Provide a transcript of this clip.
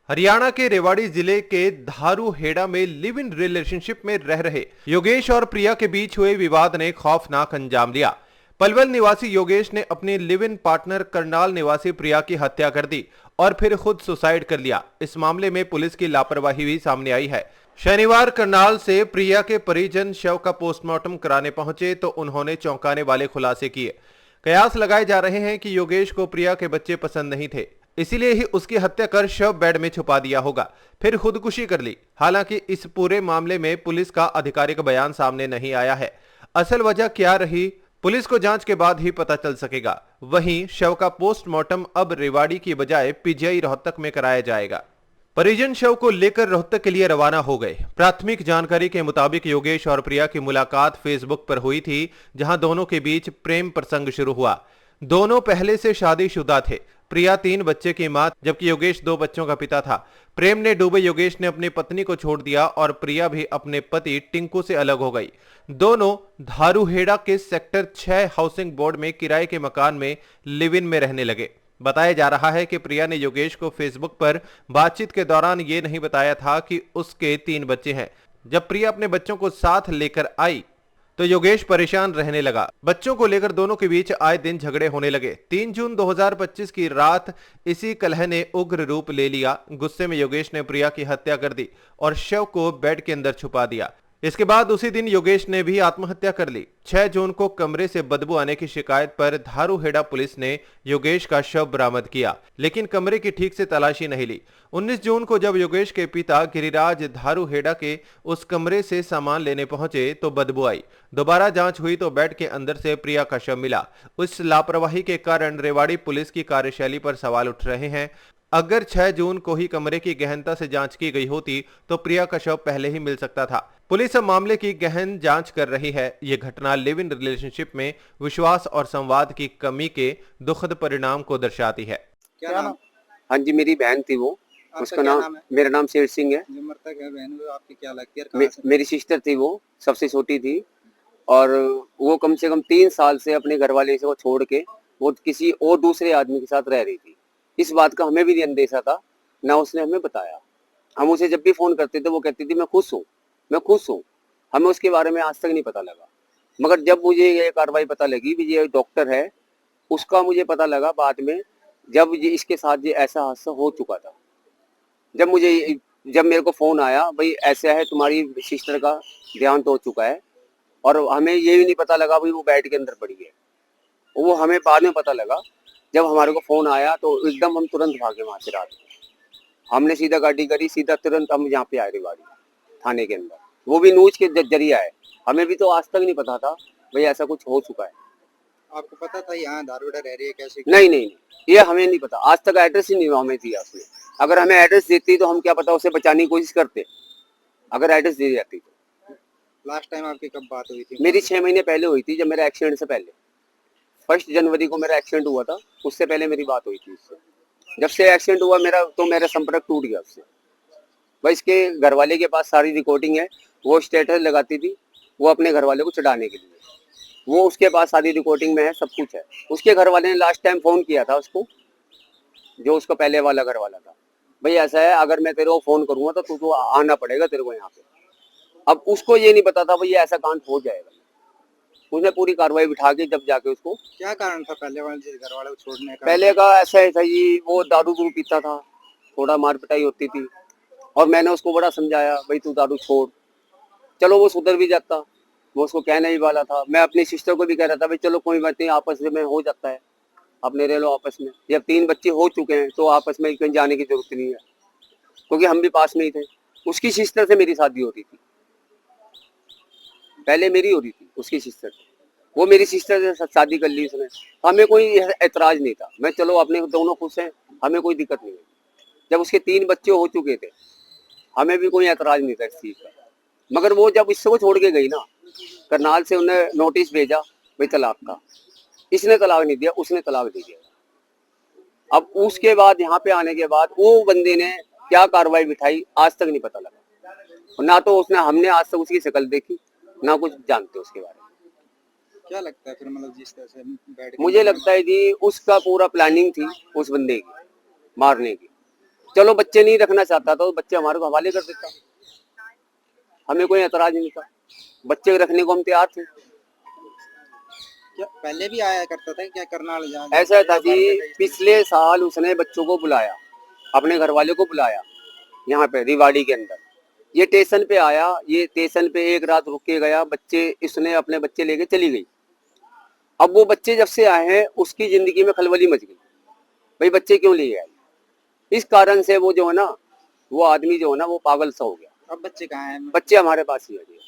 हरियाणा के रेवाड़ी जिले के धारूहेड़ा में लिव इन रिलेशनशिप में रह रहे योगेश और प्रिया के बीच हुए विवाद ने खौफनाक अंजाम लिया। पलवल निवासी योगेश ने अपनी लिव इन पार्टनर करनाल निवासी प्रिया की हत्या कर दी और फिर खुद सुसाइड कर लिया। इस मामले में पुलिस की लापरवाही भी सामने आई है। शनिवार करनाल से प्रिया के परिजन शव का पोस्टमार्टम कराने पहुंचे तो उन्होंने चौंकाने वाले खुलासे किए। कयास लगाए जा रहे हैं कि योगेश को प्रिया के बच्चे पसंद नहीं थे, इसीलिए ही उसकी हत्या कर शव बेड में छुपा दिया होगा, फिर खुदकुशी कर ली। हालांकि इस पूरे मामले में पुलिस का आधिकारिक बयान सामने नहीं आया है। असल वजह क्या रही, पुलिस को जांच के बाद ही पता चल सकेगा। वहीं शव का पोस्टमार्टम अब रेवाड़ी की बजाय पीजीआई रोहतक में कराया जाएगा। परिजन शव को लेकर रोहतक के लिए रवाना हो गए। प्राथमिक जानकारी के मुताबिक योगेश और प्रिया की मुलाकात फेसबुक पर हुई थी, जहां दोनों के बीच प्रेम प्रसंग शुरू हुआ। दोनों पहले से शादीशुदा थे। प्रिया 3 बच्चे की मां जबकि योगेश 2 बच्चों का पिता था। प्रेम ने डूबे योगेश ने अपनी पत्नी को छोड़ दिया और प्रिया भी अपने पति टिंकू से अलग हो गई। दोनों धारूहेड़ा के सेक्टर 6 हाउसिंग बोर्ड में किराए के मकान में लिव इन में रहने लगे। बताया जा रहा है कि प्रिया ने योगेश को फेसबुक पर बातचीत के दौरान ये नहीं बताया था कि उसके 3 बच्चे हैं। जब प्रिया अपने बच्चों को साथ लेकर आई तो योगेश परेशान रहने लगा। बच्चों को लेकर दोनों के बीच आए दिन झगड़े होने लगे। 3 जून 2025 की रात इसी कलह ने उग्र रूप ले लिया। गुस्से में योगेश ने प्रिया की हत्या कर दी और शव को बेड के अंदर छुपा दिया। इसके बाद उसी दिन योगेश ने भी आत्महत्या कर ली। 6 जून को कमरे से बदबू आने की शिकायत पर धारूहेड़ा पुलिस ने योगेश का शव बरामद किया, लेकिन कमरे की ठीक से तलाशी नहीं ली। 19 जून को जब योगेश के पिता गिरिराज धारूहेड़ा के उस कमरे से सामान लेने पहुंचे तो बदबू आई। दोबारा जांच हुई तो बेड के अंदर से प्रिया का शव मिला। उस लापरवाही के कारण रेवाड़ी पुलिस की कार्यशैली पर सवाल उठ रहे हैं। अगर 6 जून को ही कमरे की गहनता से जांच की गई होती तो प्रिया का शव पहले ही मिल सकता था। पुलिस अब मामले की गहन जांच कर रही है। ये घटना लिव इन रिलेशनशिप में विश्वास और संवाद की कमी के दुखद परिणाम को दर्शाती है। क्या नाम? हाँ जी, मेरी बहन थी वो। आपका उसका क्या नाम नाम है? मेरा नाम शेर सिंह है। जो मृतक है बहन, वो आपकी क्या लगती है और कहाँ से? मेरी सिस्टर थी, वो सबसे छोटी थी और वो कम से कम 3 साल से अपने घर वाले को छोड़ के वो किसी और दूसरे आदमी के साथ रह रही थी। इस बात का हमें भी अंदेशा था, ना उसने हमें बताया। हम उसे जब भी फोन करते थे वो कहती थी मैं खुश हूँ, मैं खुश हूँ। हमें उसके बारे में आज तक नहीं पता लगा। मगर जब मुझे ये कार्रवाई पता लगी कि ये डॉक्टर है, उसका मुझे पता लगा बाद में, जब ये इसके साथ ये ऐसा हादसा हो चुका था। जब मेरे को फोन आया, भाई ऐसा है तुम्हारी सिस्टर का देहांत हो चुका है, और हमें ये भी नहीं पता लगा भाई वो बेड के अंदर पड़ी है। वो हमें बाद में पता लगा। जब हमारे को फोन आया तो एकदम हम तुरंत भागे वहां से। रात हमने सीधा गाड़ी करी, सीधा तुरंत हम यहाँ पे आए रेवाड़ी थाने के अंदर। वो भी न्यूज के जरिया है। हमें भी तो आज तक नहीं पता था भाई ऐसा कुछ हो चुका है। आपको पता था यहाँ धारूहेड़ा रह रही है कैसे? नहीं, ये हमें नहीं पता। आज तक एड्रेस ही नहीं हमें दिया उसने। अगर हमें एड्रेस देती तो हम क्या पता उसे बचाने की कोशिश करते, अगर एड्रेस दी जाती तो। लास्ट टाइम आपकी कब बात हुई थी? मेरी 6 महीने पहले हुई थी, जब मेरा एक्सीडेंट से पहले। 1 जनवरी को मेरा एक्सीडेंट हुआ था, उससे पहले मेरी बात हुई थी उससे। जब से एक्सीडेंट हुआ मेरा संपर्क टूट गया उससे। भाई इसके घर वाले के पास सारी रिकॉर्डिंग है। वो स्टेटस लगाती थी वो अपने घर वाले को चढ़ाने के लिए। वो उसके पास सारी रिकॉर्डिंग में है, सब कुछ है। उसके घर वाले ने लास्ट टाइम फोन किया था उसको, जो उसका पहले वाला घर वाला था, भाई ऐसा है अगर मैं तेरे को फोन करूंगा तो तू तो आना पड़ेगा तेरे को यहाँ पे। अब उसको ये नहीं पता था भाई ऐसा कांड हो जाएगा। उसने पूरी कार्रवाई बिठा के जब जाके उसको। क्या कारण था पहले वाले घर वाले को छोड़ने का? पहले का ऐसा ही था जी, वो दारू दूर पीता था, थोड़ा मार पिटाई होती थी, और मैंने उसको बड़ा समझाया भाई तू दारू छोड़। चलो वो सुधर भी जाता, वो उसको कहने ही वाला था। मैं अपनी सिस्टर को भी कह रहा था भाई चलो कोई बात नहीं, आपस में हो जाता है, अपने रह लो आपस में। जब 3 बच्चे हो चुके हैं तो आपस में कहीं जाने की जरूरत नहीं है, क्योंकि हम भी पास में ही थे। उसकी सिस्टर से मेरी शादी हो रही थी, पहले मेरी हो रही थी उसकी सिस्टर से। वो मेरी सिस्टर से शादी कर ली उसने। हमें कोई ऐतराज नहीं था। मैं चलो अपने दोनों खुश हैं, हमें कोई दिक्कत नहीं है। जब उसके 3 बच्चे हो चुके थे हमें भी कोई ऐतराज नहीं था इस चीज का। मगर वो जब इससे वो छोड़ के गई ना, करनाल से उन्हें नोटिस भेजा भाई तलाक का। इसने तलाक नहीं दिया, उसने तलाक दे दिया। अब उसके बाद यहाँ पे आने के बाद वो बंदे ने क्या कार्रवाई बिठाई आज तक नहीं पता लगा। ना तो हमने आज तक उसकी शक्ल देखी, ना कुछ जानते उसके बारे में। क्या लगता है फिर, मतलब जिस तरह से बैठ के मुझे लगता है जी उसका पूरा प्लानिंग थी उस बंदे की मारने की। चलो बच्चे नहीं रखना चाहता तो बच्चे हमारे को हवाले कर देता, हमें कोई एतराज नहीं था, बच्चे रखने को हम तैयार थे। क्या पहले भी आया करता था क्या करनाल जहाँ ऐसा था जी, पिछले साल उसने बच्चों को बुलाया, अपने घर वाले को बुलाया यहाँ पे रिवाड़ी के अंदर, ये स्टेशन पे आया, ये स्टेशन पे एक रात रुक के गया, बच्चे इसने अपने बच्चे लेके चली गई। अब वो बच्चे जब से आए हैं उसकी जिंदगी में खलबली मच गई, भाई बच्चे क्यों ले आए। इस कारण से वो जो है ना, वो आदमी जो है ना वो पागल सा हो गया। अब बच्चे कहाँ हैं? बच्चे हमारे पास ही है जी।